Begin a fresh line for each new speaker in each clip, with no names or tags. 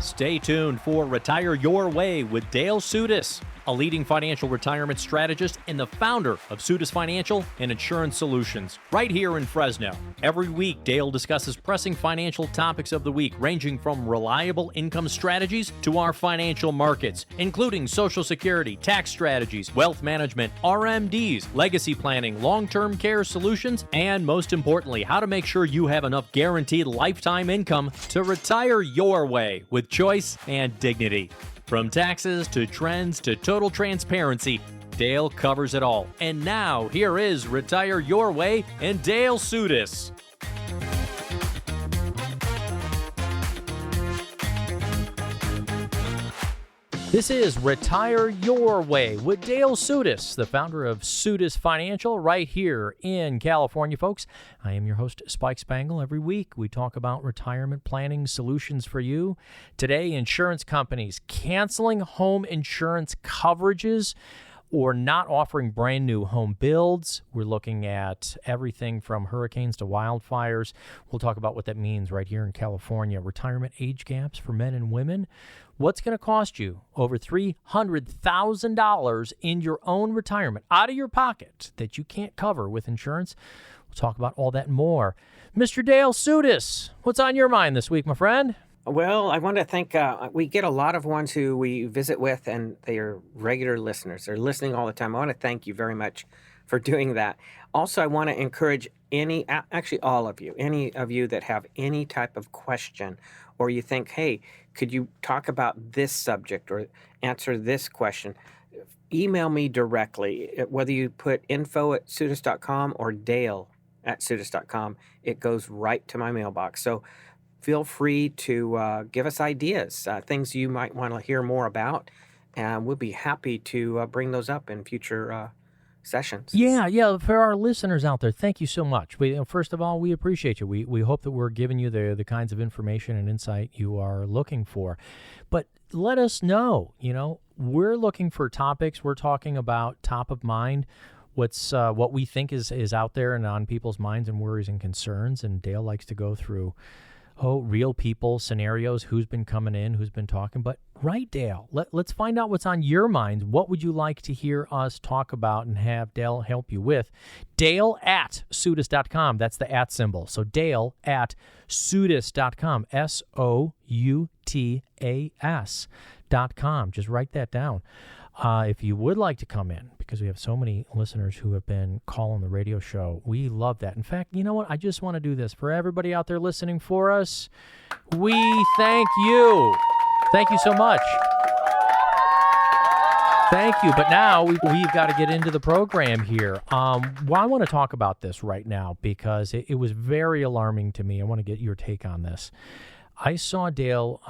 Stay tuned for Retire Your Way with Dale Sudis, a leading financial retirement strategist and the founder of Sudis Financial and Insurance Solutions, right here in Fresno. Every week, Dale discusses pressing financial topics of the week, ranging from reliable income strategies to our financial markets, including Social Security, tax strategies, wealth management, RMDs, legacy planning, long-term care solutions, and most importantly, how to make sure you have enough guaranteed lifetime income to retire your way with choice and dignity. From taxes to trends to total transparency, Dale covers it all. And now, here is Retire Your Way and Dale Sudis. This is Retire Your Way with Dale Sudis, the founder of Sudis Financial, right here in California, folks. I am your host, Spike Spangle. Every week, we talk about retirement planning solutions for you. Today, insurance companies canceling home insurance coverages or not offering brand new home builds. We're looking at everything from hurricanes to wildfires. We'll talk about what that means right here in California. Retirement age gaps for men and women. What's going to cost you over $300,000 in your own retirement out of your pocket that you can't cover with insurance? We'll talk about all that and more. Mr. Dale Sudis, what's on your mind this week, my friend?
Well, I want to thank, we get a lot of ones who we visit with, and they are regular listeners. They're listening all the time. I want to thank you very much for doing that. Also, I want to encourage actually all of you, any of you that have any type of question, or you think, hey, could you talk about this subject or answer this question? Email me directly, whether you put info@sudis.com or dale@sudis.com. It goes right to my mailbox. So feel free to give us ideas, things you might want to hear more about, and we'll be happy to bring those up in future sessions.
Yeah. For our listeners out there, thank you so much. First of all, we appreciate you. We hope that we're giving you the kinds of information and insight you are looking for. But let us know, we're looking for topics. We're talking about top of mind, what we think is out there and on people's minds and worries and concerns. And Dale likes to go through real people, scenarios, who's been coming in, who's been talking. But right, Dale, let's find out what's on your mind. What would you like to hear us talk about and have Dale help you with? Dale@Sudis.com. That's the @ symbol. So Dale@Sudis.com. SOUTAS.com. Just write that down. If you would like to come in, because we have so many listeners who have been calling the radio show, we love that. In fact, you know what? I just want to do this for everybody out there listening for us. We thank you. Thank you so much. Thank you. But now we've got to get into the program here. I want to talk about this right now because it was very alarming to me. I want to get your take on this. I saw, Dale,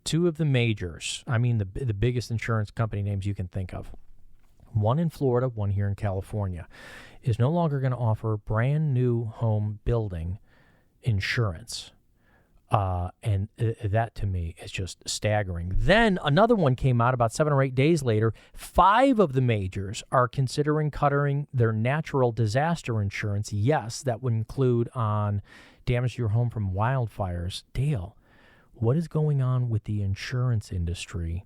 two of the majors, the biggest insurance company names you can think of, one in Florida, one here in California, is no longer going to offer brand new home building insurance. And that to me is just staggering. Then another one came out about 7 or 8 days later. 5 of the majors are considering cutting their natural disaster insurance. Yes, that would include on damage to your home from wildfires. Dale, what is going on with the insurance industry?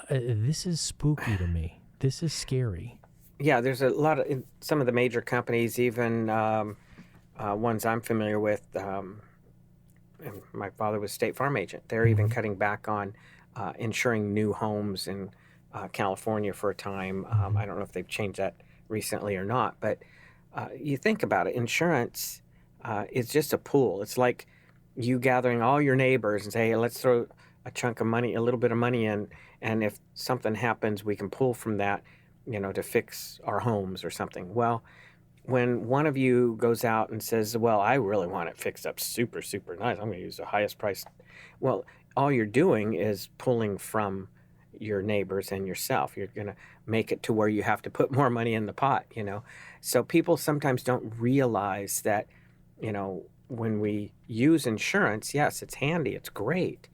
This is spooky to me. This is scary.
Yeah, there's a lot of some of the major companies, even ones I'm familiar with. My father was a State Farm agent. They're even cutting back on insuring new homes in California for a time. I don't know if they've changed that recently or not, but you think about it. Insurance is just a pool. It's like you gathering all your neighbors and say, hey, let's throw a chunk of money, a little bit of money in, and if something happens, we can pull from that, to fix our homes or something. Well, when one of you goes out and says, well, I really want it fixed up super, super nice, I'm going to use the highest price. Well, all you're doing is pulling from your neighbors and yourself. You're going to make it to where you have to put more money in the pot, So people sometimes don't realize that, when we use insurance, yes, it's handy, it's great.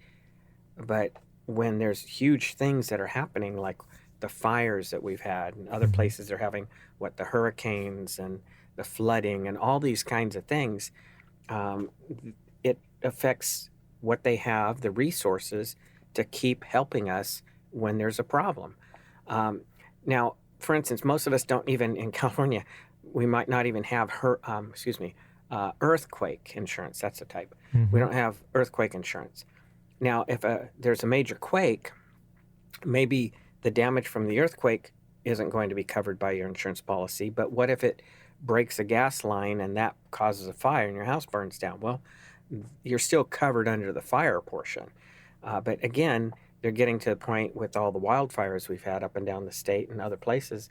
But when there's huge things that are happening, like the fires that we've had and other places are having, the hurricanes and the flooding and all these kinds of things, it affects what they have, the resources to keep helping us when there's a problem. Um, Now, for instance, most of us don't even in California, we might not even have earthquake insurance. That's the type. We
Hmm.
don't have earthquake insurance. Now, if there's a major quake, maybe the damage from the earthquake isn't going to be covered by your insurance policy, but what if it breaks a gas line and that causes a fire and your house burns down? Well, you're still covered under the fire portion. But again, they're getting to the point with all the wildfires we've had up and down the state and other places.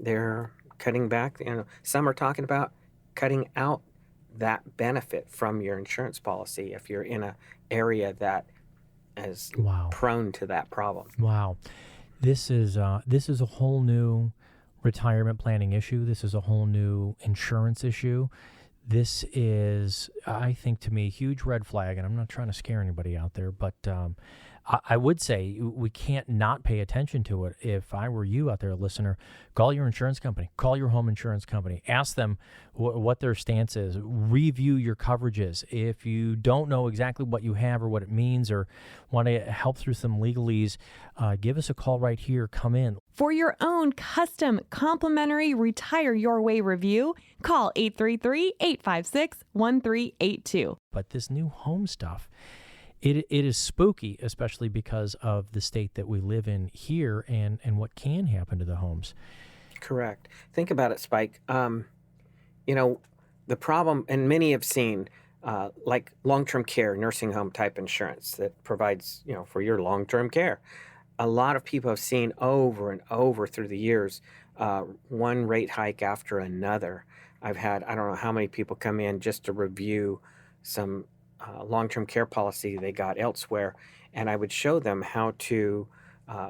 They're cutting back. Some are talking about cutting out that benefit from your insurance policy if you're in a area that is
Wow.
prone to that problem.
Wow. This is a whole new retirement planning issue. This is a whole new insurance issue. This is, I think, to me, a huge red flag. And I'm not trying to scare anybody out there, but I would say we can't not pay attention to it. If I were you out there, listener, call your insurance company, call your home insurance company, ask them what their stance is, review your coverages. If you don't know exactly what you have or what it means, or want to help through some legalese, give us a call right here. Come in.
For your own custom complimentary Retire Your Way review, call 833-856-1382.
But this new home stuff, it is spooky, especially because of the state that we live in here and what can happen to the homes.
Correct. Think about it, Spike. You know, the problem, and many have seen, like long-term care, nursing home type insurance that provides, for your long-term care. A lot of people have seen over and over through the years, one rate hike after another. I've had, I don't know how many people come in just to review some long-term care policy they got elsewhere, and I would show them how to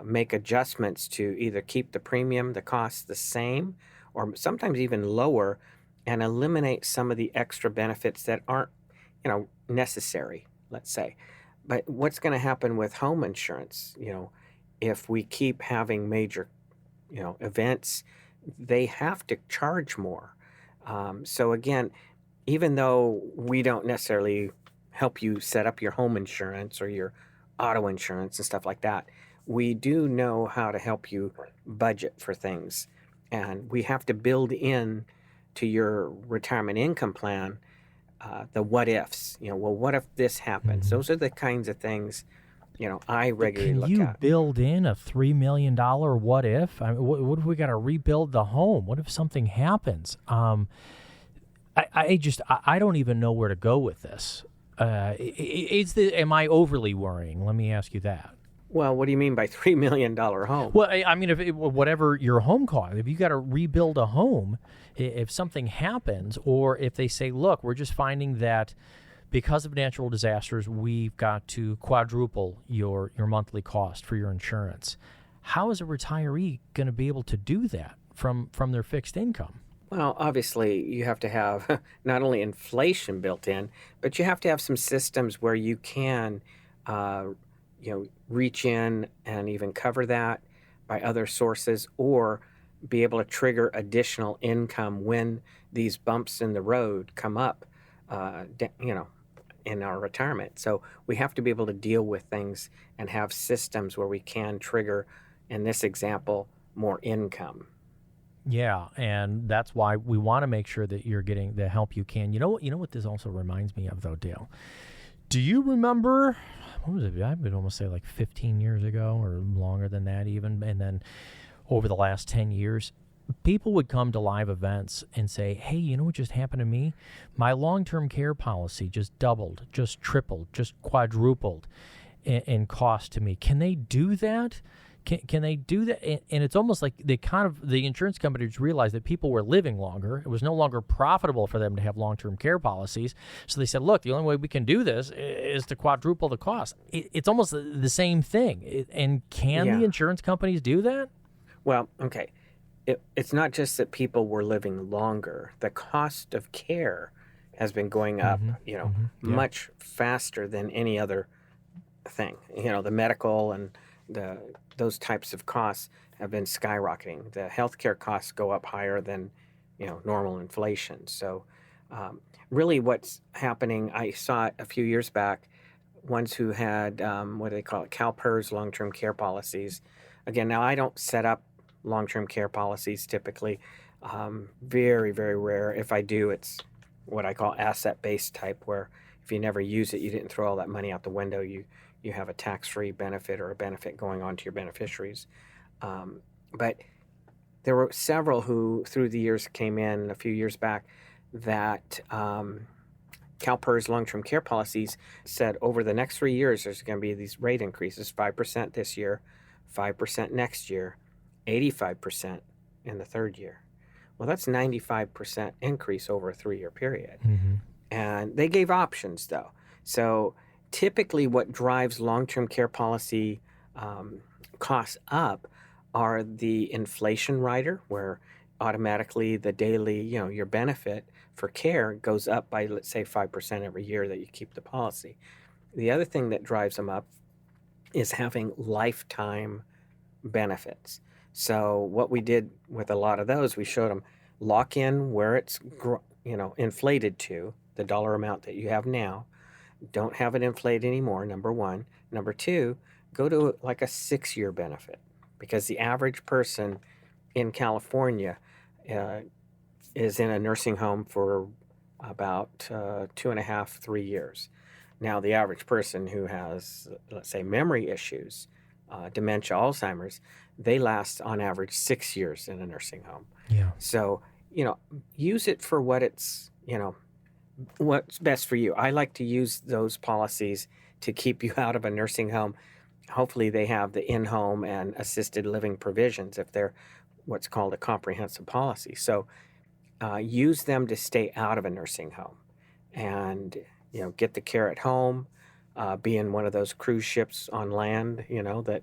make adjustments to either keep the premium, the cost the same, or sometimes even lower, and eliminate some of the extra benefits that aren't, necessary, let's say. But what's going to happen with home insurance, if we keep having major, events, they have to charge more. So again, even though we don't necessarily help you set up your home insurance or your auto insurance and stuff like that, we do know how to help you budget for things. And we have to build in to your retirement income plan the what ifs. Well, what if this happens?
Mhm.
Those are the kinds of things, I regularly
Can
look
you
at.
build in a $3 million what if? I mean, what if we got to rebuild the home? What if something happens? I don't even know where to go with this. Am I overly worrying? Let me ask you that.
Well, what do you mean by $3 million home?
Well, I mean, whatever your home cost, if you got to rebuild a home, if something happens, or if they say, look, we're just finding that because of natural disasters, we've got to quadruple your monthly cost for your insurance. How is a retiree going to be able to do that from their fixed income?
Well, obviously, you have to have not only inflation built in, but you have to have some systems where you can, uh, reach in and even cover that by other sources, or be able to trigger additional income when these bumps in the road come up, in our retirement. So we have to be able to deal with things and have systems where we can trigger, in this example, more income.
Yeah, and that's why we want to make sure that you're getting the help you can. You know what this also reminds me of, though, Dale? Do you remember, what was it? I would almost say like 15 years ago or longer than that even. And then over the last 10 years, people would come to live events and say, hey, you know what just happened to me? My long-term care policy just doubled, just tripled, just quadrupled in cost to me. Can they do that? Can they do that? And it's almost like the insurance companies realized that people were living longer. It was no longer profitable for them to have long-term care policies. So they said, look, the only way we can do this is to quadruple the cost. It's almost the same thing. And can
Yeah.
the insurance companies do that?
Well, okay. It's not just that people were living longer. The cost of care has been going up,
Yeah.
much faster than any other thing. The medical and those types of costs have been skyrocketing. The healthcare costs go up higher than, normal inflation. So, really, what's happening? I saw it a few years back ones who had, what do they call it, CalPERS, long-term care policies. Again, now I don't set up long-term care policies typically. Very, very rare. If I do, it's what I call asset-based type, where if you never use it, you didn't throw all that money out the window. You have a tax-free benefit or a benefit going on to your beneficiaries. But there were several who, through the years, came in a few years back that CalPERS long-term care policies said over the next 3 years, there's going to be these rate increases, 5% this year, 5% next year, 85% in the third year. Well, that's 95% increase over a 3-year period.
Mm-hmm.
And they gave options, though. So typically what drives long-term care policy costs up are the inflation rider, where automatically the daily, your benefit for care goes up by, let's say, 5% every year that you keep the policy. The other thing that drives them up is having lifetime benefits. So what we did with a lot of those, we showed them lock in where it's inflated to the dollar amount that you have now. Don't have it inflate anymore, number one. Number two, go to like a 6-year benefit, because the average person in California is in a nursing home for about 2.5, 3 years. Now, the average person who has, let's say, memory issues, dementia, Alzheimer's, they last on average 6 years in a nursing home.
Yeah.
So, use it for what it's, what's best for you. I like to use those policies to keep you out of a nursing home. Hopefully they have the in-home and assisted living provisions if they're what's called a comprehensive policy. So use them to stay out of a nursing home and, get the care at home, be in one of those cruise ships on land, that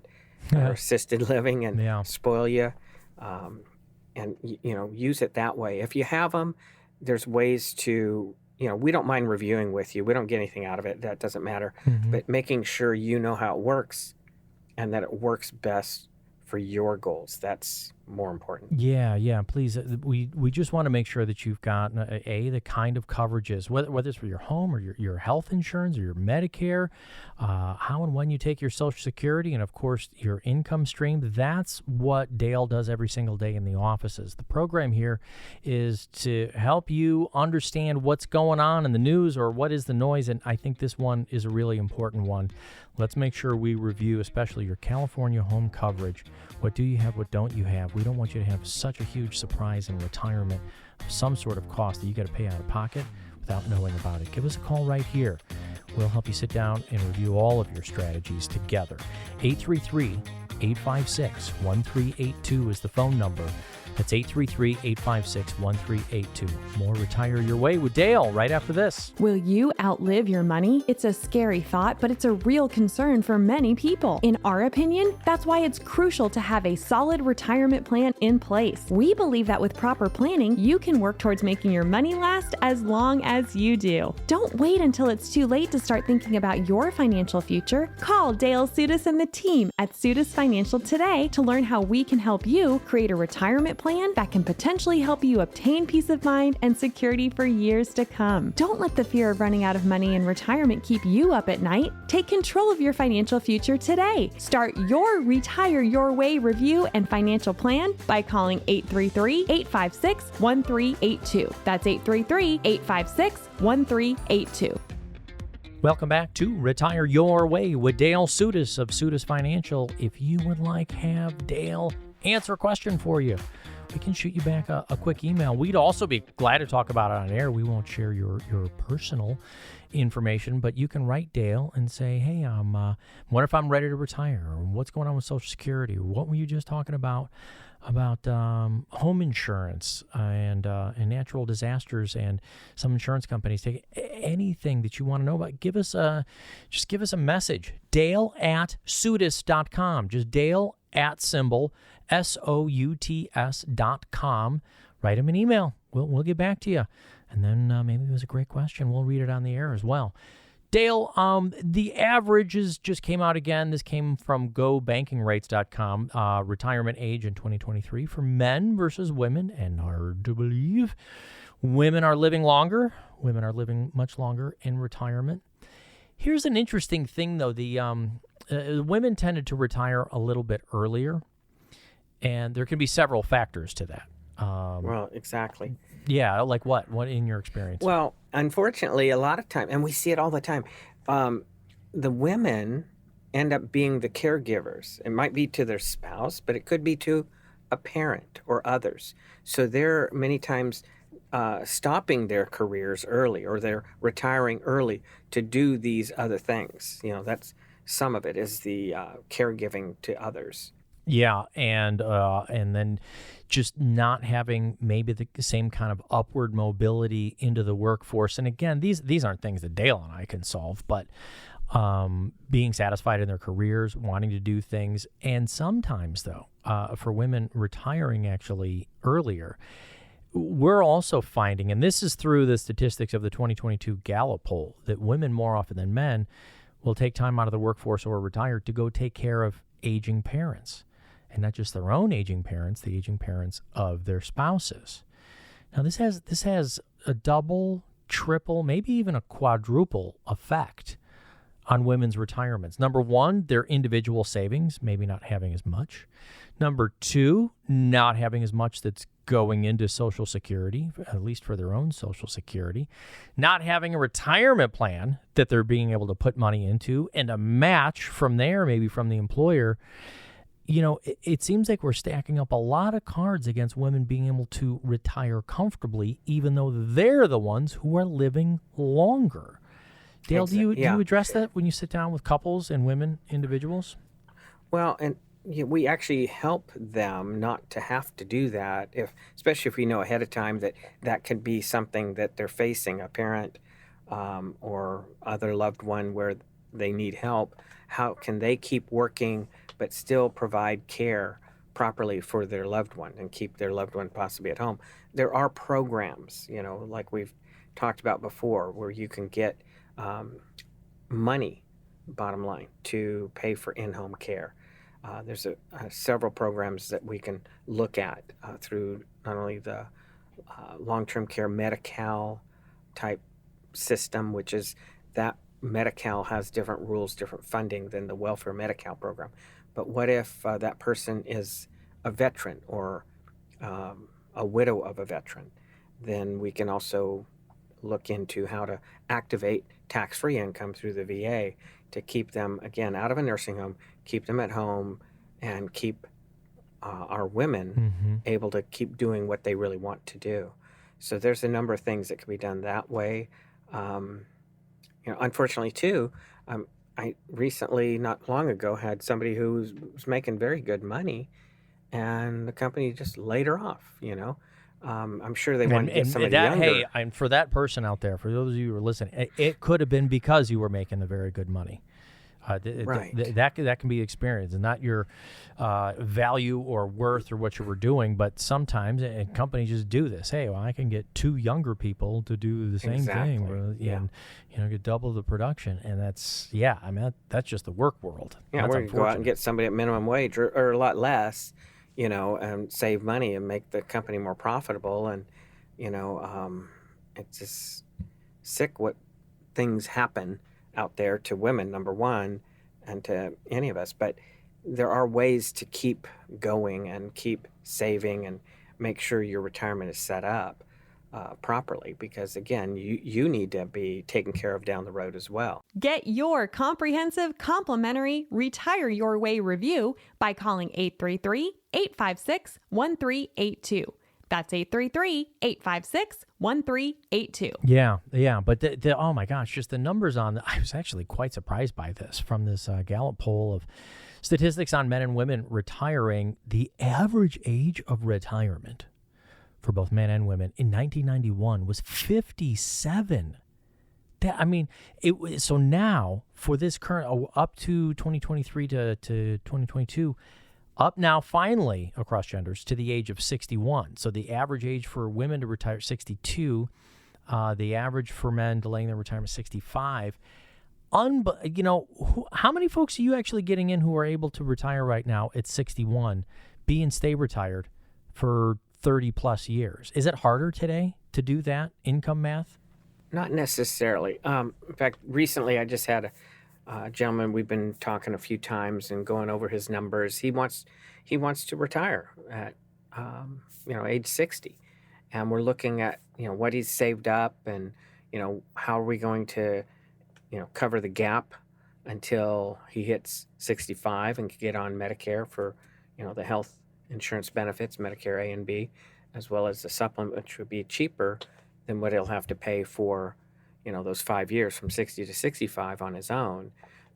are assisted living and spoil you. And, use it that way. If you have them, there's ways to, we don't mind reviewing with you. We don't get anything out of it. That doesn't matter.
Mm-hmm.
But making sure you know how it works and that it works best for your goals. That's more important.
Yeah, please. We just want to make sure that you've got the kind of coverages, whether it's for your home or your health insurance or your Medicare, how and when you take your Social Security, and of course your income stream. That's what Dale does every single day in the offices. The program here is to help you understand what's going on in the news or what is the noise, and I think this one is a really important one. Let's make sure we review, especially your California home coverage. What do you have? What don't you have? We don't want you to have such a huge surprise in retirement of some sort of cost that you got to pay out of pocket without knowing about it. Give us a call right here. We'll help you sit down and review all of your strategies together. 833-856-1382 is the phone number. That's 833-856-1382. More Retire Your Way with Dale right after this.
Will you outlive your money? It's a scary thought, but it's a real concern for many people. In our opinion, that's why it's crucial to have a solid retirement plan in place. We believe that with proper planning, you can work towards making your money last as long as you do. Don't wait until it's too late to start thinking about your financial future. Call Dale Sudas and the team at Sudas Financial today to learn how we can help you create a retirement plan that can potentially help you obtain peace of mind and security for years to come. Don't let the fear of running out of money in retirement keep you up at night. Take control of your financial future today. Start your Retire Your Way review and financial plan by calling 833-856-1382. That's 833-856-1382.
Welcome back to Retire Your Way with Dale Sudas of Sudas Financial. If you would like have Dale answer a question for you, we can shoot you back a quick email. We'd also be glad to talk about it on air. We won't share your personal information, but you can write Dale and say, hey, what if I'm ready to retire? Or what's going on with Social Security? Or what were you just talking about home insurance and natural disasters and some insurance companies? Take anything that you want to know about. Give us a message. Dale@Sudas.com. Just Dale @ SOUTS.com. Write him an email. We'll get back to you. And then maybe it was a great question. We'll read it on the air as well. Dale, the averages just came out again. This came from GoBankingRates.com. Retirement age in 2023 for men versus women. And hard to believe, women are living longer. Women are living much longer in retirement. Here's an interesting thing, though. The women tended to retire a little bit earlier, and there can be several factors to that.
Well, exactly.
Yeah, like what? What in your experience?
Well, unfortunately, a lot of time, and we see it all the time, the women end up being the caregivers. It might be to their spouse, but it could be to a parent or others. So they're many times stopping their careers early, or they're retiring early to do these other things. That's some of it is the caregiving to others.
Yeah, and then just not having maybe the same kind of upward mobility into the workforce. And again, these aren't things that Dale and I can solve, but being satisfied in their careers, wanting to do things, and sometimes though, for women retiring actually earlier, we're also finding, and this is through the statistics of the 2022 Gallup poll, that women more often than men will take time out of the workforce or retire to go take care of aging parents. And not just their own aging parents, the aging parents of their spouses. Now, this has a double, triple, maybe even a quadruple effect on women's retirements. Number one, their individual savings, maybe not having as much. Number two, not having as much that's going into Social Security, at least for their own Social Security. Not having a retirement plan that they're being able to put money into, and a match from there, maybe from the employer. It seems like we're stacking up a lot of cards against women being able to retire comfortably, even though they're the ones who are living longer. Dale, do you address that when you sit down with couples and women, individuals?
Well, and we actually help them not to have to do that, especially if we know ahead of time that could be something that they're facing, a parent or other loved one where they need help. How can they keep working but still provide care properly for their loved one and keep their loved one possibly at home? There are programs, like we've talked about before, where you can get money, bottom line, to pay for in-home care. There's several programs that we can look at through not only the long-term care Medi-Cal type system, which is that Medi-Cal has different rules, different funding than the welfare Medi-Cal program. But what if that person is a veteran or a widow of a veteran? Then we can also look into how to activate tax-free income through the VA to keep them, again, out of a nursing home, keep them at home, and keep our women able to keep doing what they really want to do. So there's a number of things that can be done that way. Unfortunately, too, I recently, not long ago, had somebody who was making very good money, and the company just laid her off. I'm sure they wanted to get somebody younger.
Hey, and for that person out there, for those of you who are listening, it could have been because you were making the very good money.
Right.
That can be experienced, and not your value or worth or what you were doing. But sometimes companies just do this. Hey, well, I can get two younger people to do the same thing, and get double the production. And that's that's just the work world.
Yeah,
that's
we're going to go out and get somebody at minimum wage or a lot less, and save money and make the company more profitable. And it's just sick what things happen out there to women, number one, and to any of us. But there are ways to keep going and keep saving and make sure your retirement is set up properly, because again, you need to be taken care of down the road as well.
Get your comprehensive, complimentary Retire Your Way review by calling 833-856-1382. That's 833-856-1382.
Yeah. But oh my gosh, just the numbers on I was actually quite surprised by this from this Gallup poll of statistics on men and women retiring. The average age of retirement for both men and women in 1991 was 57. So now for this current up to 2023 to 2022. Up now, finally, across genders, to the age of 61. So the average age for women to retire, 62. The average for men delaying their retirement, 65. How many folks are you actually getting in who are able to retire right now at 61, be and stay retired for 30 plus years? Is it harder today to do that income math?
Not necessarily. In fact, recently I just had a gentleman. We've been talking a few times and going over his numbers. He wants to retire at age 60, and we're looking at what he's saved up and how are we going to cover the gap until he hits 65 and can get on Medicare for the health insurance benefits, Medicare A and B, as well as the supplement, which would be cheaper than what he'll have to pay for those 5 years from 60 to 65 on his own,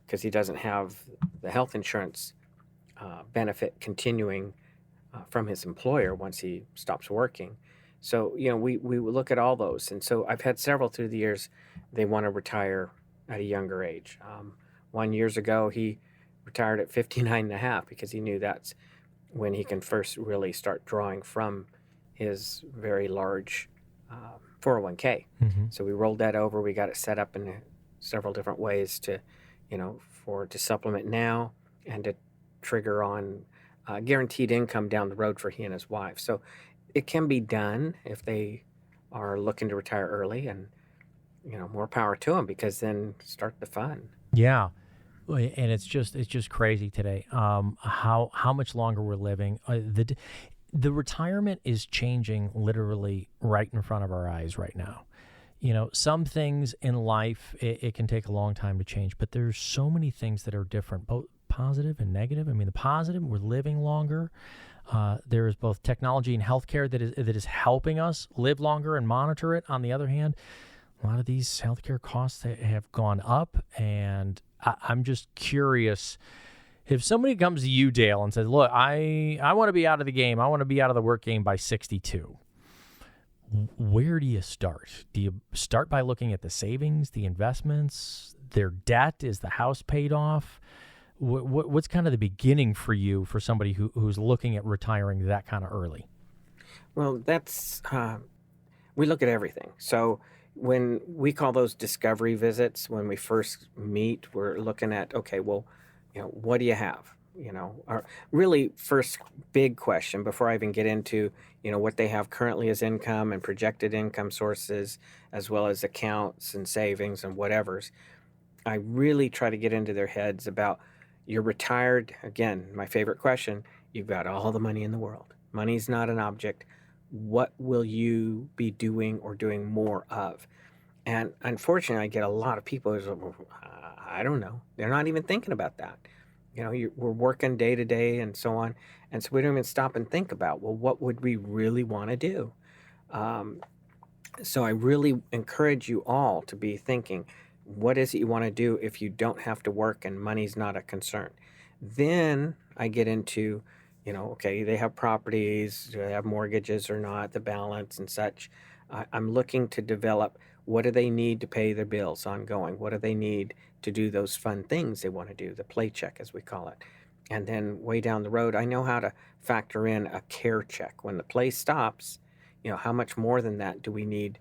because he doesn't have the health insurance benefit continuing from his employer once he stops working. So we look at all those, and so I've had several through the years. They want to retire at a younger age. 1 year ago, he retired at 59 and a half because he knew that's when he can first really start drawing from his very large 401k. So we rolled that over. We got it set up in several different ways to supplement now and to trigger on guaranteed income down the road for he and his wife. So it can be done if they are looking to retire early, and more power to them, because then start the fun.
Yeah. And it's just crazy today. How much longer we're living. The retirement is changing literally right in front of our eyes right now. Some things in life, it can take a long time to change, but there's so many things that are different, both positive and negative. I mean, the positive, we're living longer. There is both technology and healthcare that is helping us live longer and monitor it. On the other hand, a lot of these healthcare costs have gone up, and I'm just curious, if somebody comes to you, Dale, and says, look, I want to be out of the game. I want to be out of the work game by 62. Where do you start? Do you start by looking at the savings, the investments, their debt? Is the house paid off? What's kind of the beginning for you, for somebody who's looking at retiring that kind of early?
Well, that's we look at everything. So when we call those discovery visits, when we first meet, we're looking at, okay, well, what do you have? Our really first big question before I even get into, what they have currently as income and projected income sources, as well as accounts and savings and whatever's. I really try to get into their heads about, you're retired. Again, my favorite question, you've got all the money in the world. Money's not an object. What will you be doing or doing more of? And unfortunately, I get a lot of people who say, I don't know. They're not even thinking about that. We're working day to day and so on. And so we don't even stop and think about, well, what would we really want to do? So I really encourage you all to be thinking, what is it you want to do if you don't have to work and money's not a concern? Then I get into, okay, they have properties, do they have mortgages or not, the balance and such. I'm looking to develop, what do they need to pay their bills ongoing? What do they need to do those fun things they want to do, the play check, as we call it? And then way down the road, I know how to factor in a care check. When the play stops, how much more than that do we need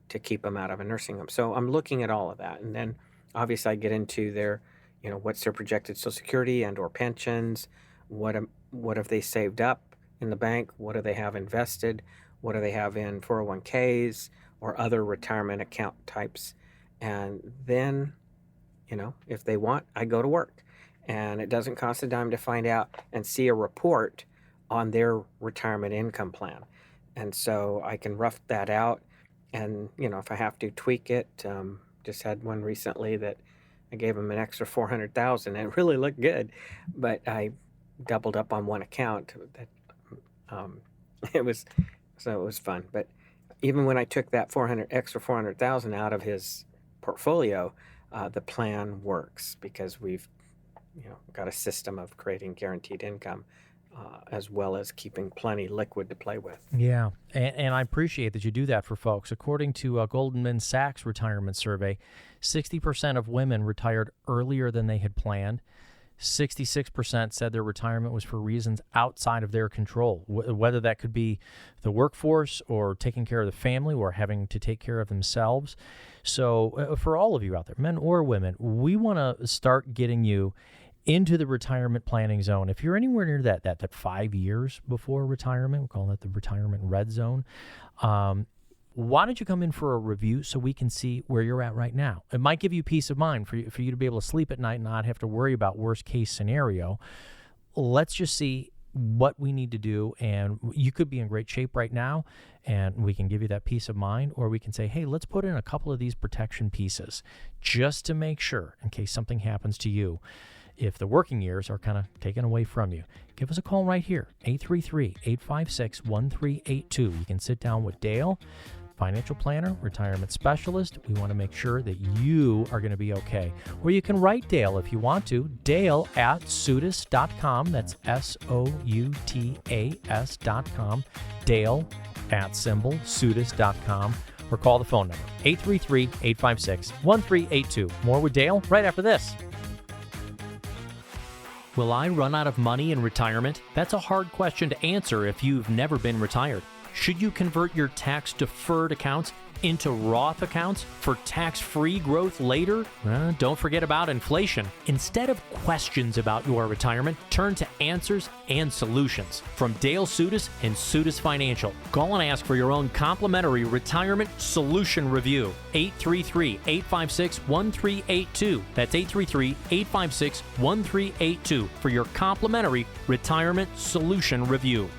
to keep them out of a nursing home? So I'm looking at all of that. And then obviously I get into their, what's their projected Social Security and or pensions? What have they saved up in the bank? What do they have invested? What do they have in 401ks or other retirement account types? And then, if they want, I go to work. And it doesn't cost a dime to find out and see a report on their retirement income plan. And so I can rough that out. And, if I have to tweak it, just had one recently that I gave them an extra $400,000 and it really looked good, but I doubled up on one account. That it was fun. But even when I took that extra $400,000 out of his portfolio, the plan works because we've got a system of creating guaranteed income, as well as keeping plenty liquid to play with.
Yeah, and I appreciate that you do that for folks. According to a Goldman Sachs retirement survey, 60% of women retired earlier than they had planned. 66% said their retirement was for reasons outside of their control, whether that could be the workforce or taking care of the family or having to take care of themselves. So for all of you out there, men or women, we want to start getting you into the retirement planning zone. If you're anywhere near that 5 years before retirement, we call that the retirement red zone. why don't you come in for a review so we can see where you're at right now? It might give you peace of mind for you to be able to sleep at night and not have to worry about worst case scenario. Let's just see what we need to do, and you could be in great shape right now, and we can give you that peace of mind, or we can say, hey, let's put in a couple of these protection pieces just to make sure in case something happens to you. If the working years are kind of taken away from you, give us a call right here, 833-856-1382. You can sit down with Dale, financial planner, retirement specialist. We want to make sure that you are going to be okay. Or you can write Dale if you want to, Dale@Soutis.com. That's SOUTAS.com. Dale@Soutis.com. Or call the phone number, 833-856-1382. More with Dale right after this. Will I run out of money in retirement? That's a hard question to answer if you've never been retired. Should you convert your tax-deferred accounts into Roth accounts for tax-free growth later? Don't forget about inflation. Instead of questions about your retirement, turn to answers and solutions from Dale Soutis and Soutis Financial. Call and ask for your own complimentary retirement solution review. 833-856-1382. That's 833-856-1382 for your complimentary retirement solution review.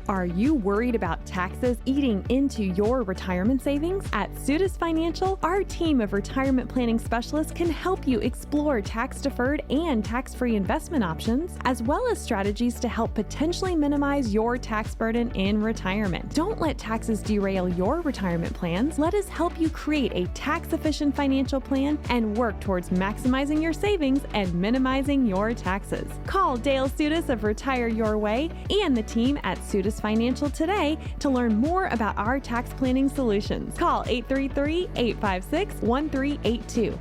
Are you worried about taxes eating into your retirement savings? At Soutis Financial, our team of retirement planning specialists can help you explore tax-deferred and tax-free investment options, as well as strategies to help potentially minimize your tax burden in retirement. Don't let taxes derail your retirement plans. Let us help you create a tax-efficient financial plan and work towards maximizing your savings and minimizing your taxes. Call Dale Soutis of Retire Your Way and the team at Soutis Financial today to learn more about our tax planning solutions. Call 833-856-1382.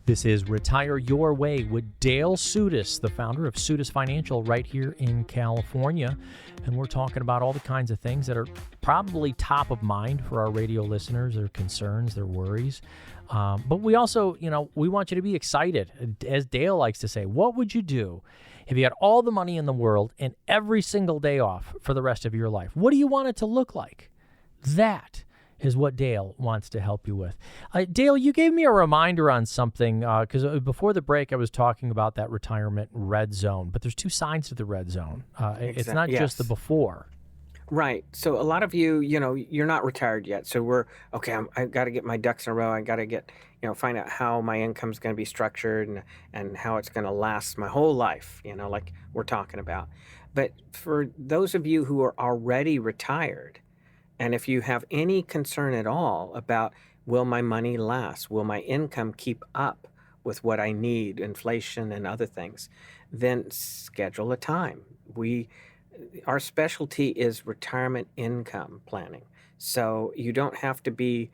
This is Retire Your Way with Dale Soutis, the founder of Soutis Financial right here in California. And we're talking about all the kinds of things that are probably top of mind for our radio listeners, their concerns, their worries. But we also, we want you to be excited. As Dale likes to say, what would you do if you had all the money in the world and every single day off for the rest of your life? What do you want it to look like? That is what Dale wants to help you with. Dale, you gave me a reminder on something because before the break I was talking about that retirement red zone, but there's two sides to the red zone. It's not just the before.
Right. So a lot of you, you're not retired yet. So I've got to get my ducks in a row. I got to find out how my income's going to be structured and how it's going to last my whole life, like we're talking about. But for those of you who are already retired, and if you have any concern at all about, will my money last? Will my income keep up with what I need, inflation and other things? Then schedule a time. Our specialty is retirement income planning. So you don't have to be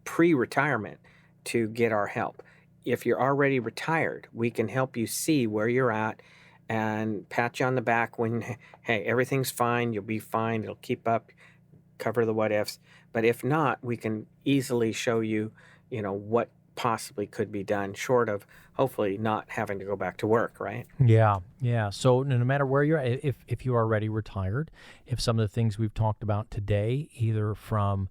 pre-retirement to get our help. If you're already retired, we can help you see where you're at and pat you on the back when, hey, everything's fine, you'll be fine, it'll keep up, cover the what ifs. But if not, we can easily show you, what possibly could be done, short of hopefully not having to go back to work, right?
Yeah. So no matter where you're at, if you are already retired, if some of the things we've talked about today, either from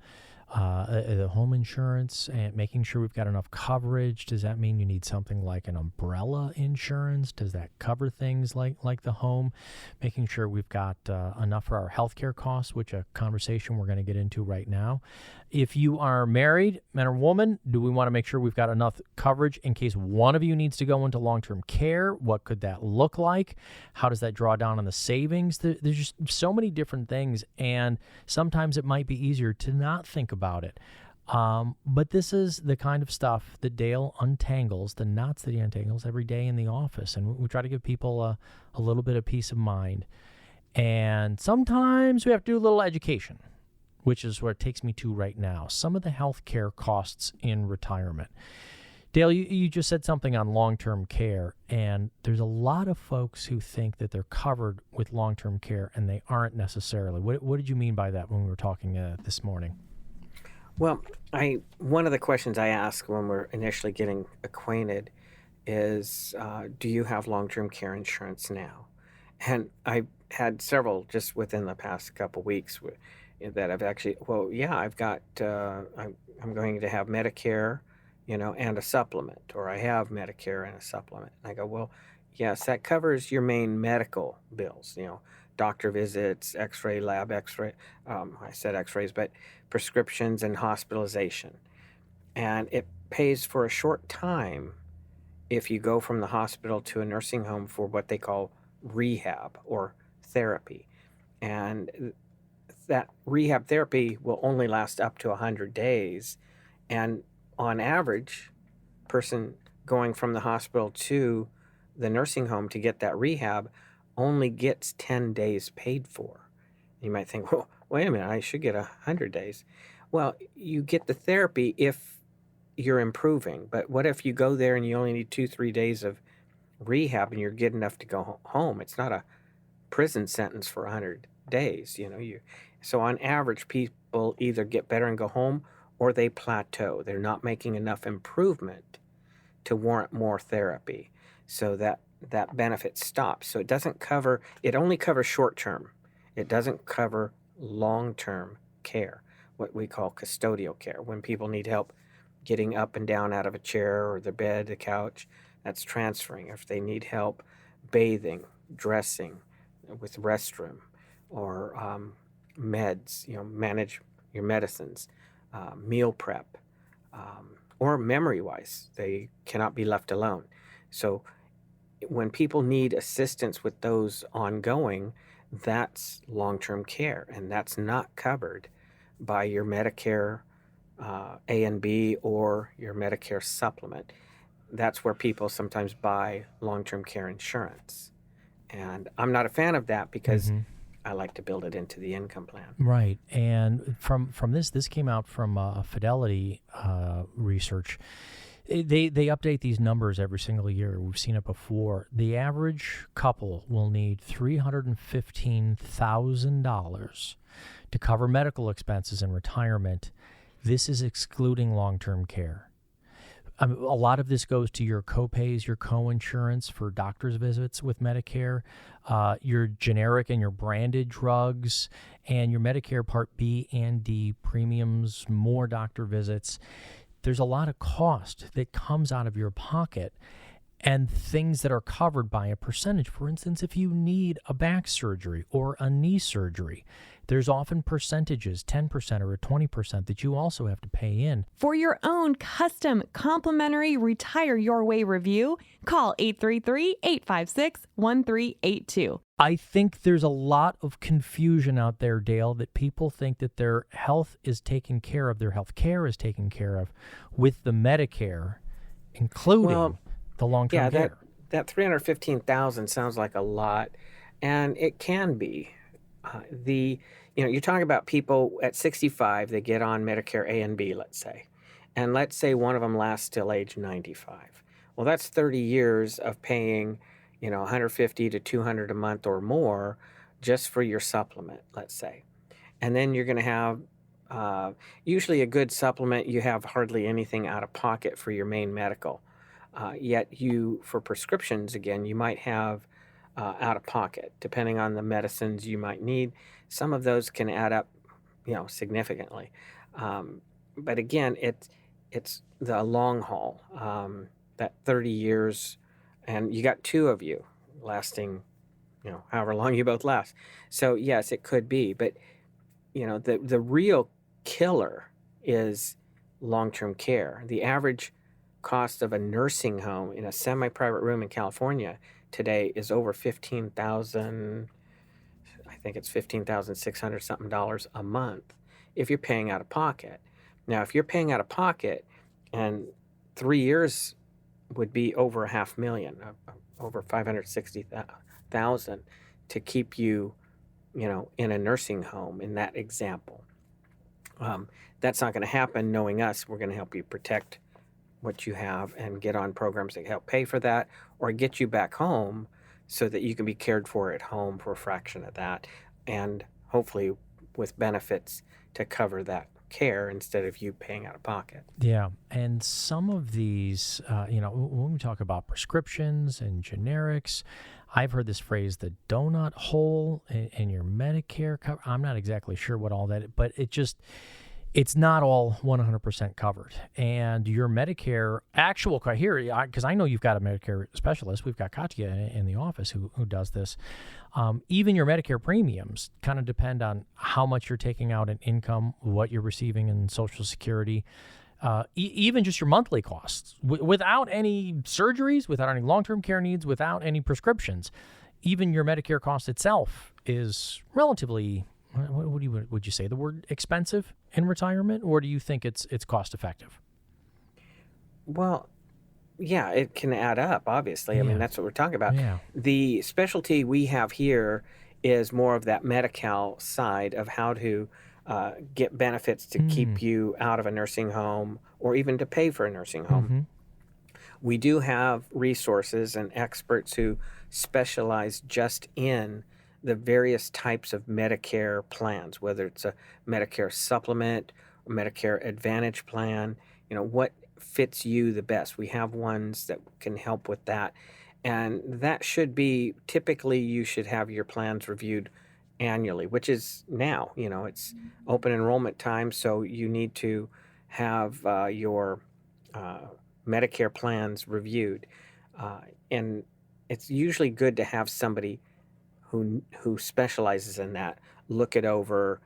the home insurance and making sure we've got enough coverage, does that mean you need something like an umbrella insurance? Does that cover things like the home? Making sure we've got enough for our healthcare costs, which a conversation we're going to get into right now. If you are married, man or woman, do we want to make sure we've got enough coverage in case one of you needs to go into long-term care? What could that look like? How does that draw down on the savings? There's just so many different things, and sometimes it might be easier to not think about it. But this is the kind of stuff that Dale untangles, the knots that he untangles every day in the office, and we try to give people a little bit of peace of mind. And sometimes we have to do a little education, which is where it takes me to right now. Some of the healthcare costs in retirement. Dale, you just said something on long-term care, and there's a lot of folks who think that they're covered with long-term care, and they aren't necessarily. What did you mean by that when we were talking this morning?
Well, one of the questions I ask when we're initially getting acquainted is, do you have long-term care insurance now? And I had several just within the past couple weeks that I've actually, well, yeah, I'm going to have Medicare, and a supplement, or I have Medicare and a supplement. And I go, well, yes, that covers your main medical bills, doctor visits, x-ray, lab x-ray. I said x-rays, but prescriptions and hospitalization. And it pays for a short time if you go from the hospital to a nursing home for what they call rehab or therapy. And that rehab therapy will only last up to 100 days. And on average, person going from the hospital to the nursing home to get that rehab only gets 10 days paid for. You might think, well, wait a minute, I should get 100 days. Well, you get the therapy if you're improving. But what if you go there and you only need 2-3 days of rehab and you're good enough to go home? It's not a prison sentence for 100 days. So on average, people either get better and go home, or they plateau. They're not making enough improvement to warrant more therapy. So that benefit stops. So it only covers short term. It doesn't cover long-term care, what we call custodial care. When people need help getting up and down out of a chair or the bed, the couch, that's transferring. If they need help bathing, dressing, with restroom, or meds, manage your medicines, meal prep, or memory-wise, they cannot be left alone. So when people need assistance with those ongoing, that's long-term care, and that's not covered by your Medicare A and B or your Medicare supplement. That's where people sometimes buy long-term care insurance. And I'm not a fan of that because I like to build it into the income plan.
Right. And from this came out from Fidelity research. They update these numbers every single year. We've seen it before. The average couple will need $315,000 to cover medical expenses in retirement. This is excluding long-term care. A lot of this goes to your copays, your co-insurance for doctor's visits with Medicare, your generic and your branded drugs, and your Medicare Part B and D premiums, more doctor visits. There's a lot of cost that comes out of your pocket and things that are covered by a percentage. For instance, if you need a back surgery or a knee surgery, there's often percentages, 10% or 20%, that you also have to pay in.
For your own custom complimentary Retire Your Way review, call 833-856-1382.
I think there's a lot of confusion out there, Dale, that people think that their health is taken care of, their health care is taken care of with the Medicare, including the long-term care.
That $315,000 sounds like a lot, and it can be. You're talking about people at 65, they get on Medicare A and B, let's say. And let's say one of them lasts till age 95. Well, that's 30 years of paying, $150 to $200 a month or more just for your supplement, let's say. And then you're going to have, usually a good supplement, you have hardly anything out of pocket for your main medical. Yet for prescriptions, again, you might have out of pocket, depending on the medicines you might need. Some of those can add up, significantly. But again, it's the long haul, that 30 years, and you got two of you lasting, however long you both last. So yes, it could be, but the real killer is long-term care. The average cost of a nursing home in a semi-private room in California today is over $15,000. I think it's $15,600 something dollars a month if you're paying out of pocket. Now, if you're paying out of pocket, and 3 years would be over $500,000, over $560,000 to keep you, in a nursing home. In that example, that's not going to happen. Knowing us, we're going to help you protect what you have and get on programs that help pay for that or get you back home so that you can be cared for at home for a fraction of that, and hopefully with benefits to cover that care instead of you paying out of pocket.
Yeah, and some of these, when we talk about prescriptions and generics, I've heard this phrase, the donut hole in your Medicare cover. I'm not exactly sure what all that, but it's not all 100% covered. And your Medicare actual here, because I know you've got a Medicare specialist. We've got Katya in the office who does this. Even your Medicare premiums kind of depend on how much you're taking out in income, what you're receiving in Social Security, even just your monthly costs, without any surgeries, without any long-term care needs, without any prescriptions. Even your Medicare cost itself is relatively, would you say the word expensive in retirement, or do you think it's cost effective?
Well, yeah, it can add up, obviously. I mean,
Yeah.
that's what we're talking about.
Yeah.
The specialty we have here is more of that Medi-Cal side of how to get benefits to keep you out of a nursing home or even to pay for a nursing home. We do have resources and experts who specialize just in the various types of Medicare plans, whether it's a Medicare supplement or Medicare Advantage plan, what fits you the best. We have ones that can help with that. And that should be, typically you should have your plans reviewed annually, which is now, it's open enrollment time. So you need to have your Medicare plans reviewed. And it's usually good to have somebody who specializes in that look it over,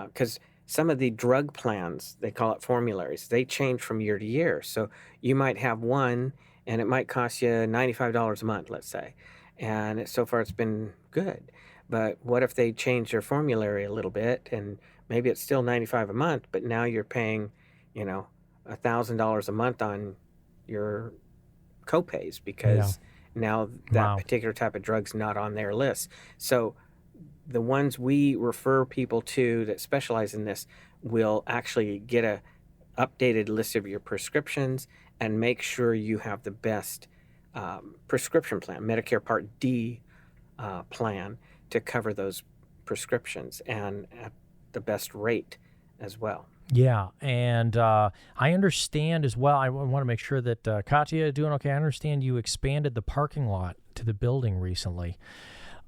because some of the drug plans, they call it formularies, they change from year to year. So you might have one and it might cost you $95 a month, let's say. And so far it's been good. But what if they change their formulary a little bit and maybe it's still $95 a month, but now you're paying, $1,000 a month on your copays because now that particular type of drug's not on their list. So the ones we refer people to that specialize in this will actually get a updated list of your prescriptions and make sure you have the best prescription plan, Medicare Part D plan, to cover those prescriptions and at the best rate as well.
Yeah, and I understand as well, I want to make sure that Katya is doing okay. I understand you expanded the parking lot to the building recently.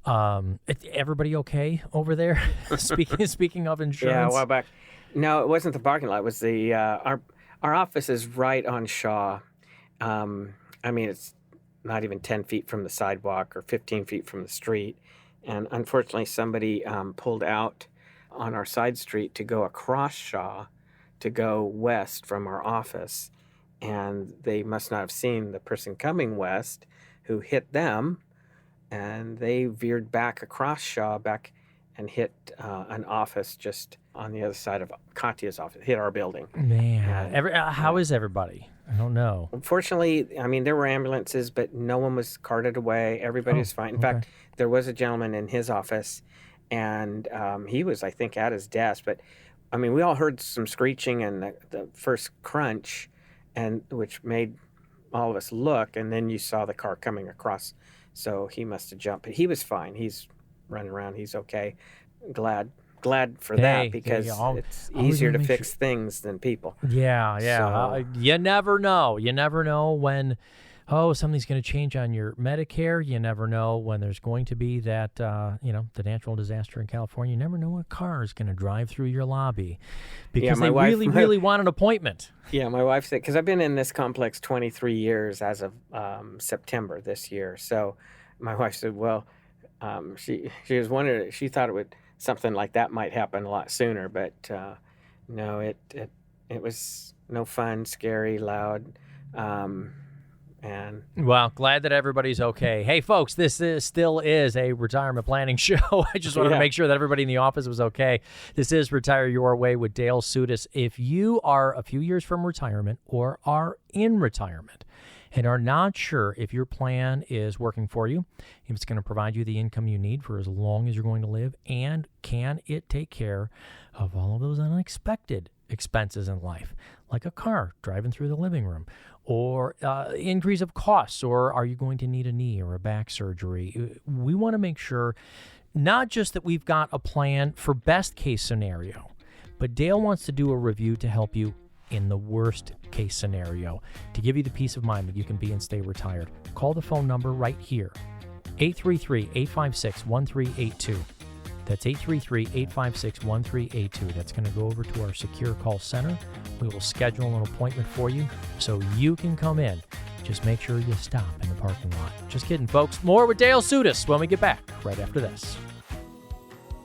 Everybody okay over there? Speaking of insurance?
Yeah, a while back. No, it wasn't the parking lot. It was the our office is right on Shaw. I mean, it's not even 10 feet from the sidewalk or 15 feet from the street. And unfortunately, somebody pulled out on our side street to go across Shaw to go west from our office. And they must not have seen the person coming west who hit them. And they veered back across Shaw back and hit an office just on the other side of Katya's office, hit our building.
Man, how is everybody? I don't know.
Unfortunately, I mean, there were ambulances, but no one was carted away. Everybody was fine. In fact, there was a gentleman in his office, and he was, I think, at his desk. But, I mean, we all heard some screeching and the first crunch, and which made all of us look, and then you saw the car coming across. So he must have jumped. But he was fine. He's running around. He's okay. Glad for that, because it's easier to fix things than people.
Yeah.
So,
You never know. You never know when, something's going to change on your Medicare. You never know when there's going to be that, the natural disaster in California. You never know when a car is going to drive through your lobby because they really want an appointment.
Yeah, my wife said, because I've been in this complex 23 years as of September this year. So my wife said, well, she was wondering, she thought something like that might happen a lot sooner, but no, it was no fun, scary, loud, and
well, glad that everybody's okay. Hey, folks, this still is a retirement planning show. I just wanted to make sure that everybody in the office was okay. This is Retire Your Way with Dale Sudas. If you are a few years from retirement or are in retirement and are not sure if your plan is working for you, if it's going to provide you the income you need for as long as you're going to live, and can it take care of all of those unexpected expenses in life, like a car driving through the living room, or increase of costs, or are you going to need a knee or a back surgery? We want to make sure not just that we've got a plan for best case scenario, but Dale wants to do a review to help you in the worst case scenario, to give you the peace of mind that you can be and stay retired. Call the phone number right here, 833-856-1382. That's 833-856-1382. That's going to go over to our secure call center. We will schedule an appointment for you so you can come in. Just make sure you stop in the parking lot. Just kidding, folks. More with Dale Sudas when we get back right after this.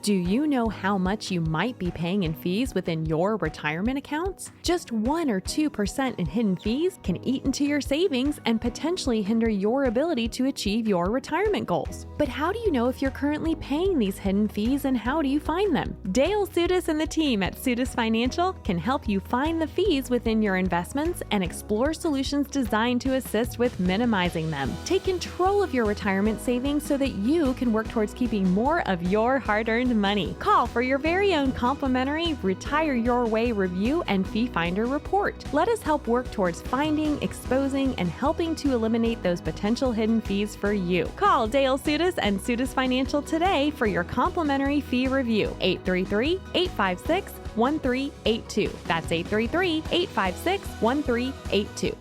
Do you know how much you might be paying in fees within your retirement accounts? Just 1 or 2% in hidden fees can eat into your savings and potentially hinder your ability to achieve your retirement goals. But how do you know if you're currently paying these hidden fees, and how do you find them? Dale Sudas and the team at Sudas Financial can help you find the fees within your investments and explore solutions designed to assist with minimizing them. Take control of your retirement savings so that you can work towards keeping more of your hard-earned money. Call for your very own complimentary Retire Your Way review and fee finder report. Let us help work towards finding, exposing, and helping to eliminate those potential hidden fees for you. Call Dale Sudas and Sudas Financial today for your complimentary fee review. 833-856-1382. That's 833-856-1382.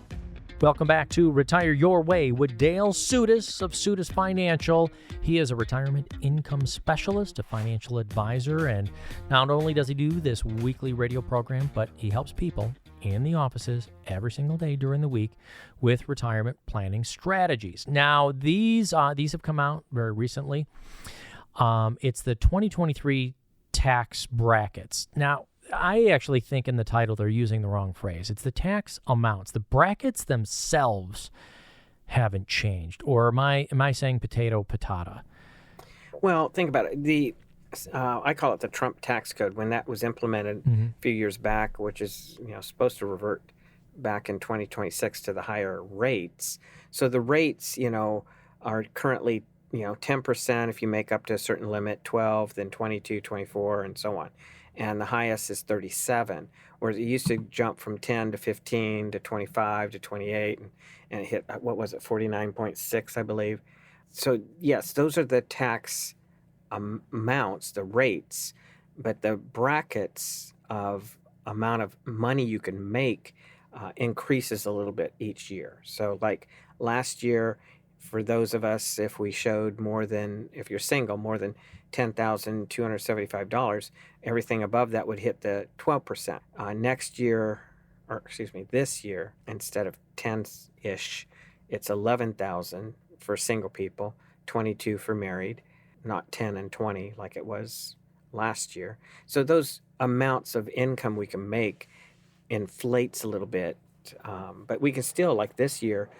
Welcome back to Retire Your Way with Dale Sudas of Sudas Financial. He is a retirement income specialist, a financial advisor, and not only does he do this weekly radio program, but he helps people in the offices every single day during the week with retirement planning strategies. Now, these have come out very recently. It's the 2023 tax brackets. Now, I actually think in the title they're using the wrong phrase. It's the tax amounts. The brackets themselves haven't changed. Or am I saying potato patata?
Well, think about it. I call it the Trump tax code. When that was implemented a few years back, which is supposed to revert back in 2026 to the higher rates. So the rates are currently 10% if you make up to a certain limit, 12, then 22, 24, and so on. And the highest is 37, whereas it used to jump from 10 to 15 to 25 to 28, and it hit, 49.6, I believe. So, yes, those are the tax amounts, the rates, but the brackets of amount of money you can make increases a little bit each year. So, like last year, for those of us, if we showed if you're single, more than $10,275, everything above that would hit the 12%. This year, instead of 10-ish, it's 11,000 for single people, 22 for married, not 10 and 20 like it was last year. So those amounts of income we can make inflates a little bit, but we can still, like this year,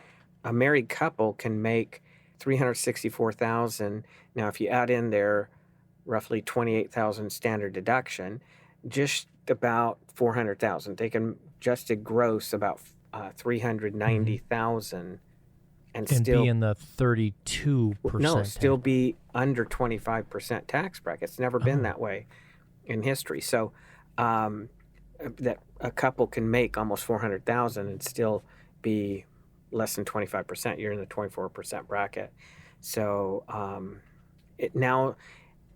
a married couple can make $364,000. Now, if you add in their roughly $28,000 standard deduction, just about $400,000. They can just to gross about $390,000 and still
be in the 32%.
No, still be under 25% tax bracket. It's never been that way in history. So that a couple can make almost $400,000 and still be less than 25%. You're in the 24% bracket. So now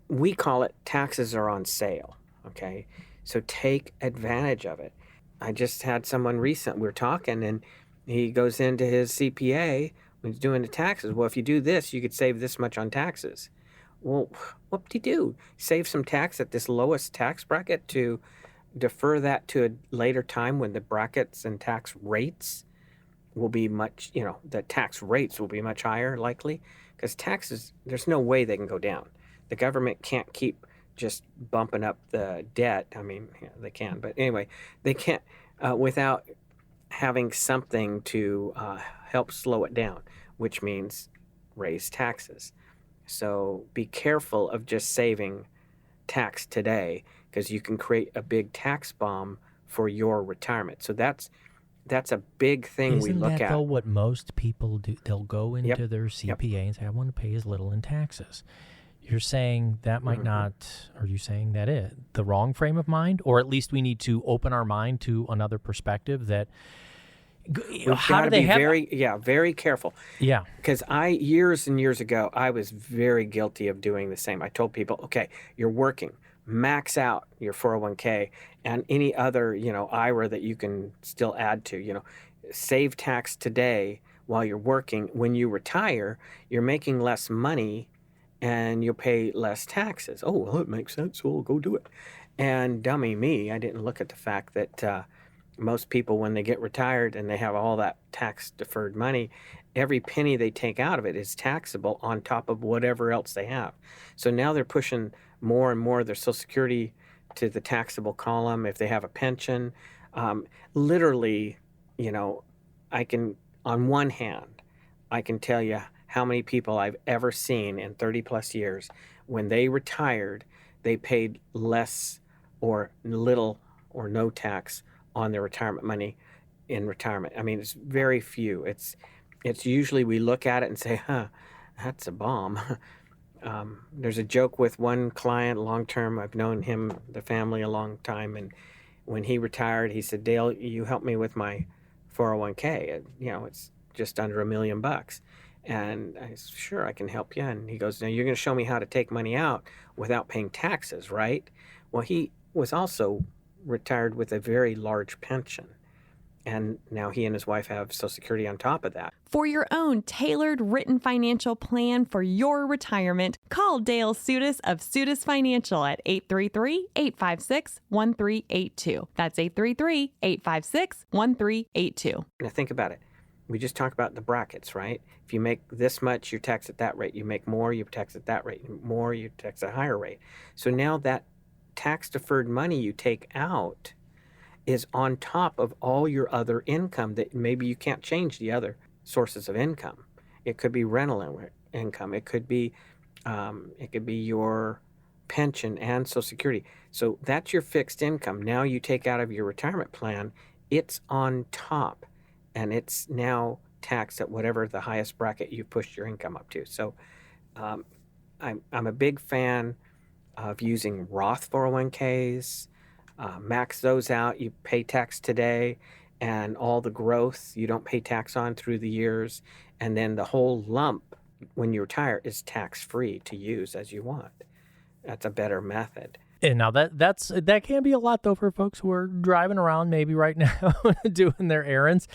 we call it taxes are on sale. Okay, so take advantage of it. I just had someone recent. We were talking, and he goes into his CPA when he's doing the taxes. Well, if you do this, you could save this much on taxes. Well, what did he do? Save some tax at this lowest tax bracket to defer that to a later time when the brackets and tax rates will be much, the tax rates will be much higher likely, because taxes, there's no way they can go down. The government can't keep just bumping up the debt. I mean, they can, but anyway, they can't without having something to help slow it down, which means raise taxes. So be careful of just saving tax today, because you can create a big tax bomb for your retirement. So that's a big thing we look at.
Isn't that, though, what most people do? They'll go into their CPA and say, I want to pay as little in taxes. You're saying that might not, are you saying that is the wrong frame of mind? Or at least we need to open our mind to another perspective that, how do they have...
very careful.
Yeah.
Because years and years ago, I was very guilty of doing the same. I told people, okay, you're working, max out your 401k and any other, IRA that you can still add to, save tax today while you're working. When you retire, you're making less money and you'll pay less taxes. Oh, well, it makes sense. So I'll go do it. And dummy me, I didn't look at the fact that most people, when they get retired and they have all that tax deferred money, every penny they take out of it is taxable on top of whatever else they have. So now they're pushing more and more of their Social Security to the taxable column if they have a pension. Literally, I can, on one hand, I can tell you how many people I've ever seen in 30 plus years, when they retired, they paid less or little or no tax on their retirement money in retirement. I mean, it's very few. It's usually we look at it and say, that's a bomb. There's a joke with one client, long term. I've known him, the family, a long time. And when he retired, he said, Dale, you help me with my 401k. It's just under $1 million. And I said, sure, I can help you. And he goes, now you're going to show me how to take money out without paying taxes, right? Well, he was also retired with a very large pension. And now he and his wife have Social Security on top of that.
For your own tailored written financial plan for your retirement, call Dale Sudas of Sudas Financial at 833-856-1382. That's 833-856-1382.
Now think about it. We just talked about the brackets, right? If you make this much, you tax at that rate. You make more, you tax at that rate. More, you tax at a higher rate. So now that tax-deferred money you take out is on top of all your other income that maybe you can't change the other sources of income. It could be rental income. It could be your pension and Social Security. So that's your fixed income. Now you take out of your retirement plan, it's on top, and it's now taxed at whatever the highest bracket you've pushed your income up to. So I'm a big fan of using Roth 401ks. Max those out. You pay tax today, and all the growth you don't pay tax on through the years. And then the whole lump, when you retire, is tax-free to use as you want. That's a better method.
And now that can be a lot, though, for folks who are driving around maybe right now doing their errands.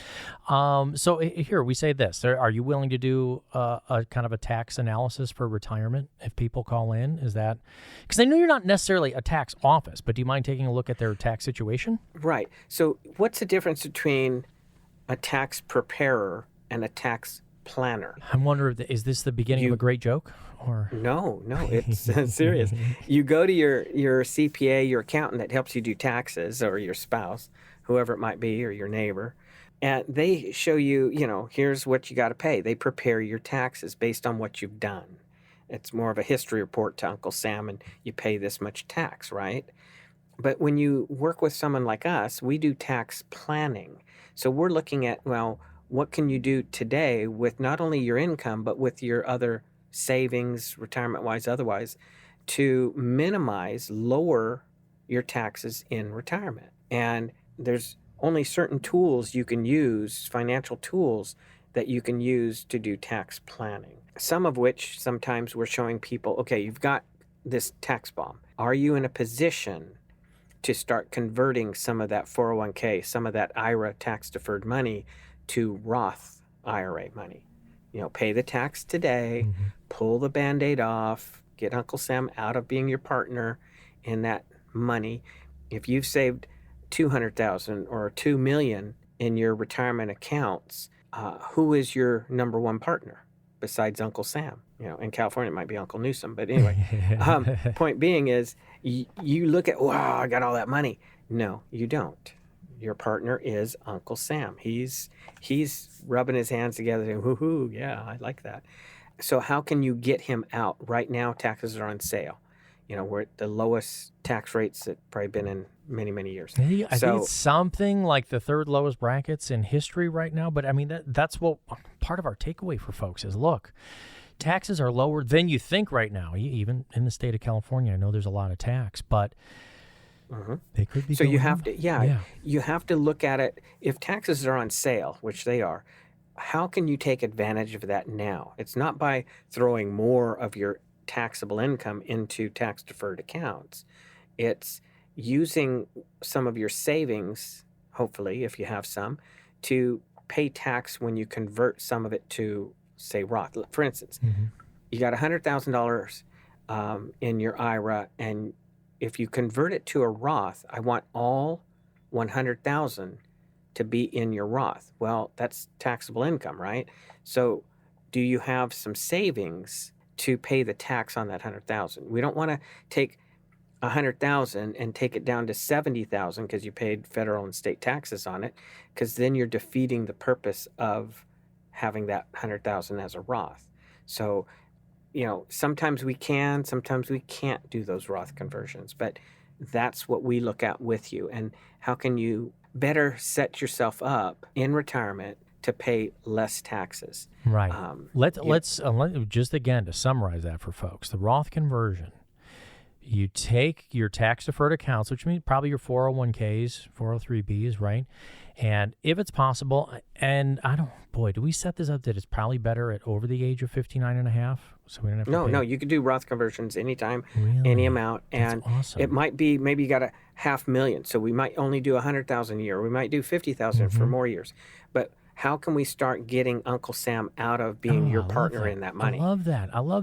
So here we say this: are you willing to do a kind of a tax analysis for retirement if people call in? Is that because I know you're not necessarily a tax office, but do you mind taking a look at their tax situation?
Right. So what's the difference between a tax preparer and a tax planner?
I'm wondering, is this the beginning of a great joke? Or
No, it's serious. You go to your CPA, your accountant that helps you do taxes, or your spouse, whoever it might be, or your neighbor, and they show you, here's what you got to pay. They prepare your taxes based on what you've done. It's more of a history report to Uncle Sam, and you pay this much tax, right? But when you work with someone like us, we do tax planning. So we're looking at, well, what can you do today with not only your income, but with your other savings, retirement-wise, otherwise, to lower your taxes in retirement. And there's only certain tools you can use, financial tools, that you can use to do tax planning. Some of which sometimes we're showing people, okay, you've got this tax bomb. Are you in a position to start converting some of that 401k, some of that IRA tax-deferred money to Roth IRA money? Pay the tax today, pull the Band-Aid off, get Uncle Sam out of being your partner in that money. If you've saved $200,000 or $2 million in your retirement accounts, who is your number one partner besides Uncle Sam? In California, it might be Uncle Newsom. But anyway, point being is you look at, wow, I got all that money. No, you don't. Your partner is Uncle Sam. He's rubbing his hands together saying, woohoo, yeah, I like that. So how can you get him out? Right now, taxes are on sale. We're at the lowest tax rates that probably been in many, many years.
I think it's something like the third lowest brackets in history right now. But I mean, that's what part of our takeaway for folks is, look, taxes are lower than you think right now. Even in the state of California, I know there's a lot of tax, but they could be.
So you have
up.
to, you have to look at it. If taxes are on sale, which they are, how can you take advantage of that now? It's not by throwing more of your taxable income into tax-deferred accounts. It's using some of your savings, hopefully, if you have some, to pay tax when you convert some of it to, say, Roth. For instance, you got $100,000 in your IRA, and if you convert it to a Roth, I want all 100,000 to be in your Roth. Well, that's taxable income, right? So do you have some savings to pay the tax on that 100,000? We don't want to take 100,000 and take it down to 70,000 because you paid federal and state taxes on it, because then you're defeating the purpose of having that 100,000 as a Roth. So, sometimes we can, sometimes we can't do those Roth conversions, but that's what we look at with you. And how can you better set yourself up in retirement to pay less taxes?
Right. Let's just again to summarize that for folks. The Roth conversion. You take your tax-deferred accounts, which means probably your 401ks, 403bs, right? And if it's possible, and do we set this up that it's probably better at over the age of 59 and a half? So we don't have to
No, you can do Roth conversions anytime,
Really?
any amount. And
That's awesome.
it might be, maybe you got $500,000. So we might only do 100,000 a year. We might do 50,000 for more years. But how can we start getting Uncle Sam out of being your partner in that money?
I love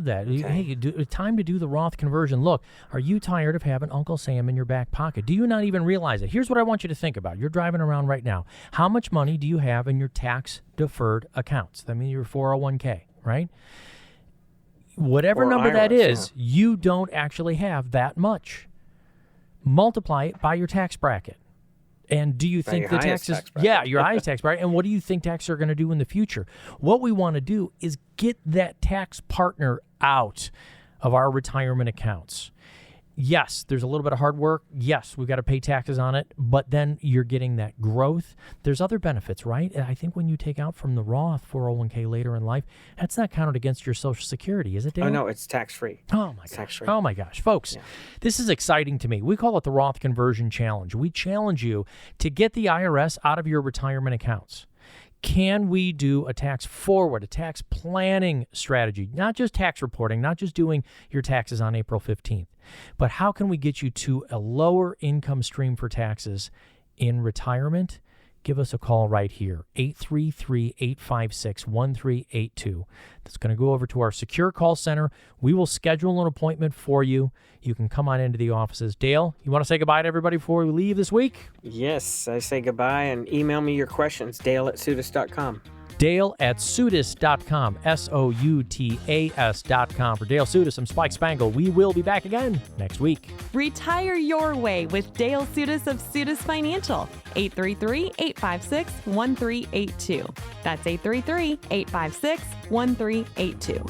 that.
Okay.
Hey, time to do the Roth conversion. Look, are you tired of having Uncle Sam in your back pocket? Do you not even realize it? Here's what I want you to think about. You're driving around right now. How much money do you have in your tax-deferred accounts? That means your 401k, right? Whatever
Or
number that
IRAs,
is, you don't actually have that much. Multiply it by your tax bracket. And do you think
your
the
highest
taxes?
tax bracket.
Yeah, your highest tax bracket. And what do you think taxes are going to do in the future? What we want to do is get that tax partner out of our retirement accounts. Yes, there's a little bit of hard work. Yes, we've got to pay taxes on it, but then you're getting that growth. There's other benefits, right? And I think when you take out from the Roth 401k later in life, that's not counted against your Social Security, is it, Dale?
Oh, no, it's tax-free.
Oh, my gosh.
Tax-free.
Oh, my gosh. Folks, This is exciting to me. We call it the Roth Conversion Challenge. We challenge you to get the IRS out of your retirement accounts. Can we do a tax forward, a tax planning strategy, not just tax reporting, not just doing your taxes on April 15th, but how can we get you to a lower income stream for taxes in retirement? Give us a call right here, 833-856-1382. That's going to go over to our secure call center. We will schedule an appointment for you. You can come on into the offices. Dale, you want to say goodbye to everybody before we leave this week?
Yes, I say goodbye, and email me your questions, dale@sutis.com.
Dale@sutis.com, SOUTAS.com. For Dale Sutis, I'm Spike Spangle. We will be back again next week.
Retire your way with Dale Sutis of Sutis Financial. 833-856-1382. That's 833-856-1382.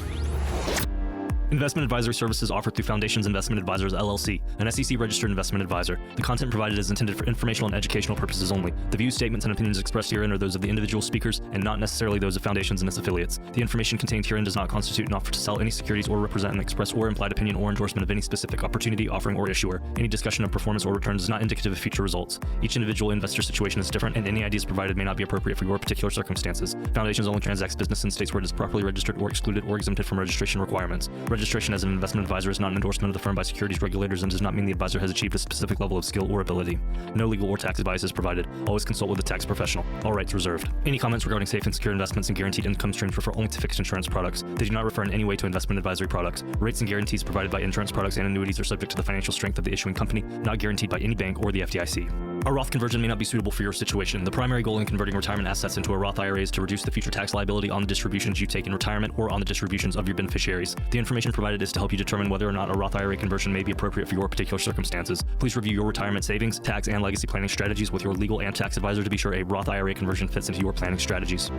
Investment advisory services offered through Foundations Investment Advisors, LLC, an SEC-registered investment advisor. The content provided is intended for informational and educational purposes only. The views, statements, and opinions expressed herein are those of the individual speakers and not necessarily those of Foundations and its affiliates. The information contained herein does not constitute an offer to sell any securities or represent an express or implied opinion or endorsement of any specific opportunity, offering, or issuer. Any discussion of performance or returns is not indicative of future results. Each individual investor situation is different, and any ideas provided may not be appropriate for your particular circumstances. Foundations only transacts business in states where it is properly registered or excluded or exempted from registration requirements. Registration as an investment advisor is not an endorsement of the firm by securities regulators and does not mean the advisor has achieved a specific level of skill or ability. No legal or tax advice is provided. Always consult with a tax professional. All rights reserved. Any comments regarding safe and secure investments and guaranteed income streams refer only to fixed insurance products. They do not refer in any way to investment advisory products. Rates and guarantees provided by insurance products and annuities are subject to the financial strength of the issuing company, not guaranteed by any bank or the FDIC. A Roth conversion may not be suitable for your situation. The primary goal in converting retirement assets into a Roth IRA is to reduce the future tax liability on the distributions you take in retirement or on the distributions of your beneficiaries. The information provided is to help you determine whether or not a Roth IRA conversion may be appropriate for your particular circumstances. Please review your retirement savings, tax, and legacy planning strategies with your legal and tax advisor to be sure a Roth IRA conversion fits into your planning strategies.